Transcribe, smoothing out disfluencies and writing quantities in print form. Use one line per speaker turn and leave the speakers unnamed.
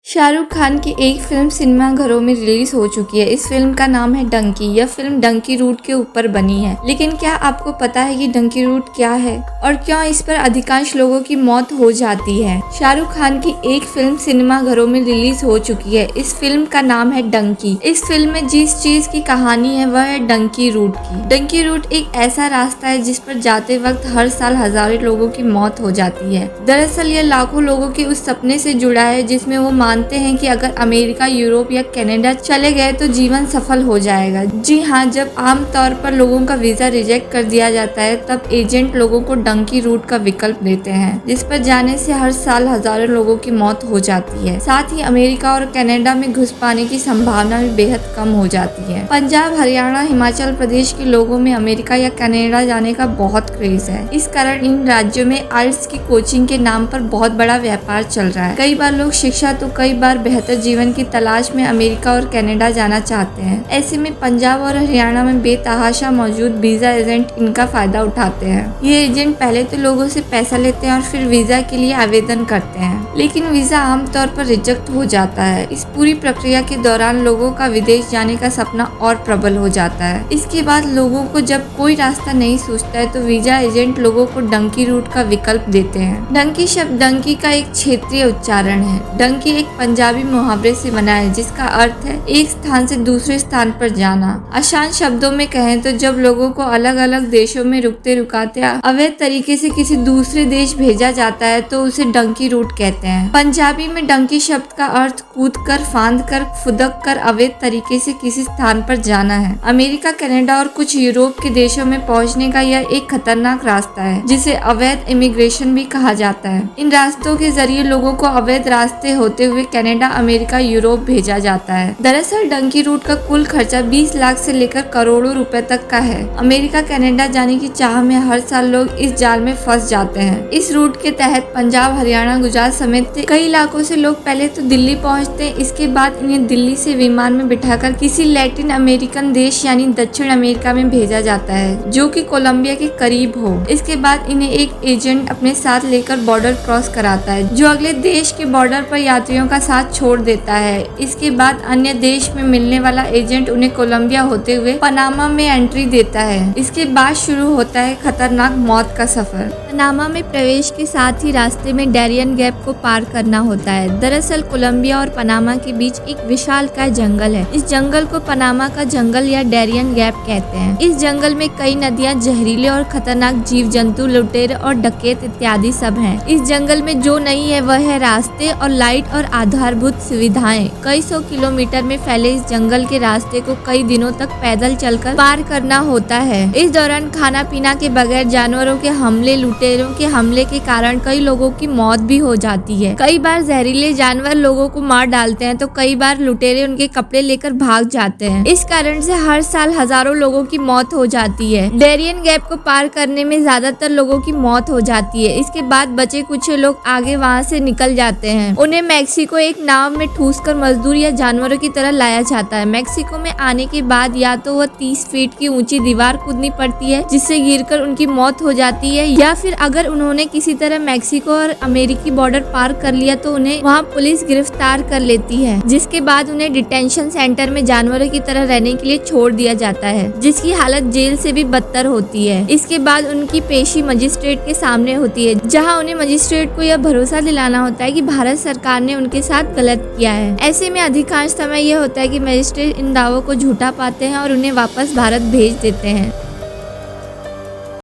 शाहरुख खान की एक फिल्म सिनेमाघरों में रिलीज हो चुकी है। इस फिल्म का नाम है डंकी। यह फिल्म डंकी रूट के ऊपर बनी है। लेकिन क्या आपको पता है कि डंकी रूट क्या है और क्यों इस पर अधिकांश लोगों की मौत हो जाती है? शाहरुख खान की एक फिल्म सिनेमाघरों में रिलीज हो चुकी है। इस फिल्म का नाम है डंकी। इस फिल्म में जिस चीज की कहानी है वह है डंकी रूट की। डंकी रूट एक ऐसा रास्ता है जिस पर जाते वक्त हर साल हजारों लोगों की मौत हो जाती है। दरअसल यह लाखों लोगों के उस सपने से जुड़ा है जिसमें वो मानते हैं कि अगर अमेरिका, यूरोप या कनाडा चले गए तो जीवन सफल हो जाएगा। जी हाँ, जब आम तौर पर लोगों का वीजा रिजेक्ट कर दिया जाता है तब एजेंट लोगों को डंकी रूट का विकल्प देते हैं, जिस पर जाने से हर साल हजारों लोगों की मौत हो जाती है। साथ ही अमेरिका और कनाडा में घुस पाने की संभावना भी बेहद कम हो जाती है। पंजाब, हरियाणा, हिमाचल प्रदेश के लोगों में अमेरिका या कनाडा जाने का बहुत क्रेज है। इस कारण इन राज्यों में आइल्स की कोचिंग के नाम पर बहुत बड़ा व्यापार चल रहा है। कई बार लोग शिक्षा तो कई बार बेहतर जीवन की तलाश में अमेरिका और कनाडा जाना चाहते हैं। ऐसे में पंजाब और हरियाणा में बेतहाशा मौजूद वीजा एजेंट इनका फायदा उठाते हैं। ये एजेंट पहले तो लोगों से पैसा लेते हैं और फिर वीजा के लिए आवेदन करते हैं, लेकिन वीजा आमतौर पर रिजेक्ट हो जाता है। इस पूरी प्रक्रिया के दौरान लोगों का विदेश जाने का सपना और प्रबल हो जाता है। इसके बाद लोगों को जब कोई रास्ता नहीं सूझता है तो वीजा एजेंट लोगों को डंकी रूट का विकल्प देते हैं। डंकी शब्द डंकी का एक क्षेत्रीय उच्चारण है। डंकी एक पंजाबी मुहावरे से बना है जिसका अर्थ है एक स्थान से दूसरे स्थान पर जाना। आसान शब्दों में कहें तो जब लोगों को अलग अलग देशों में रुकते रुकाते अवैध तरीके से किसी दूसरे देश भेजा जाता है तो उसे डंकी रूट कहते हैं। पंजाबी में डंकी शब्द का अर्थ कूद कर, फांद कर, फुदक कर अवैध तरीके से किसी स्थान पर जाना है। अमेरिका, कनाडा और कुछ यूरोप के देशों में पहुंचने का यह एक खतरनाक रास्ता है जिसे अवैध इमिग्रेशन भी कहा जाता है। इन रास्तों के जरिए लोगों को अवैध रास्ते होते हुए कनाडा, अमेरिका, यूरोप भेजा जाता है। दरअसल डंकी रूट का कुल खर्चा 20 लाख से लेकर करोड़ों रुपए तक का है। अमेरिका, कनाडा जाने की चाह में हर साल लोग इस जाल में फंस जाते हैं। इस रूट के तहत पंजाब, हरियाणा, गुजरात समेत कई इलाकों से लोग पहले तो दिल्ली पहुंचते हैं। इसके बाद इन्हें दिल्ली से विमान में बिठाकर किसी लैटिन अमेरिकन देश यानी दक्षिण अमेरिका में भेजा जाता है जो कि कोलंबिया के करीब हो। इसके बाद इन्हें एक एजेंट अपने साथ लेकर बॉर्डर क्रॉस कराता है जो अगले देश के बॉर्डर पर यात्रियों का साथ छोड़ देता है। इसके बाद अन्य देश में मिलने वाला एजेंट उन्हें कोलंबिया होते हुए पनामा में एंट्री देता है। इसके बाद शुरू होता है खतरनाक मौत का सफर। पनामा में प्रवेश के साथ ही रास्ते में डैरियन गैप को पार करना होता है। दरअसल कोलंबिया और पनामा के बीच एक विशालकाय जंगल है। इस जंगल को पनामा का जंगल या डैरियन गैप कहते हैं। इस जंगल में कई नदियां, जहरीले और खतरनाक जीव जंतु, लुटेरे और डकैत इत्यादि सब हैं। इस जंगल में जो नहीं है वह है रास्ते और लाइट और आधारभूत सुविधाएं। कई 100 किलोमीटर में फैले इस जंगल के रास्ते को कई दिनों तक पैदल चलकर पार करना होता है। इस दौरान खाना पीना के बगैर जानवरों के हमले, लुटेरों के हमले के कारण कई लोगों की मौत भी हो जाती है। कई बार जहरीले जानवर लोगों को मार डालते हैं तो कई बार लुटेरे उनके कपड़े लेकर भाग जाते हैं। इस कारण से हर साल हजारों लोगों की मौत हो जाती है। डैरियन गैप को पार करने में ज्यादातर लोगों की मौत हो जाती है। इसके बाद बचे कुछ लोग आगे वहाँ से निकल जाते हैं। उन्हें मैक्सिको एक नाव में ठूसकर मजदूर या जानवरों की तरह लाया जाता है। मैक्सिको में आने के बाद या तो वह 30 फीट की ऊंची दीवार कूदनी पड़ती है जिससे गिरकर उनकी मौत हो जाती है, या फिर अगर उन्होंने किसी तरह मैक्सिको और अमेरिकी बॉर्डर पार कर लिया तो उन्हें वहाँ पुलिस गिरफ्तार कर लेती है, जिसके बाद उन्हें डिटेंशन सेंटर में जानवरों की तरह रहने के लिए छोड़ दिया जाता है जिसकी हालत जेल से भी बदतर होती है। इसके बाद उनकी पेशी मजिस्ट्रेट के सामने होती है जहाँ उन्हें मजिस्ट्रेट को यह भरोसा दिलाना होता है कि भारत सरकार ने उनके साथ गलत किया है। ऐसे में अधिकांश समय यह होता है कि मजिस्ट्रेट इन दावों को झूठा पाते हैं और उन्हें वापस भारत भेज देते हैं।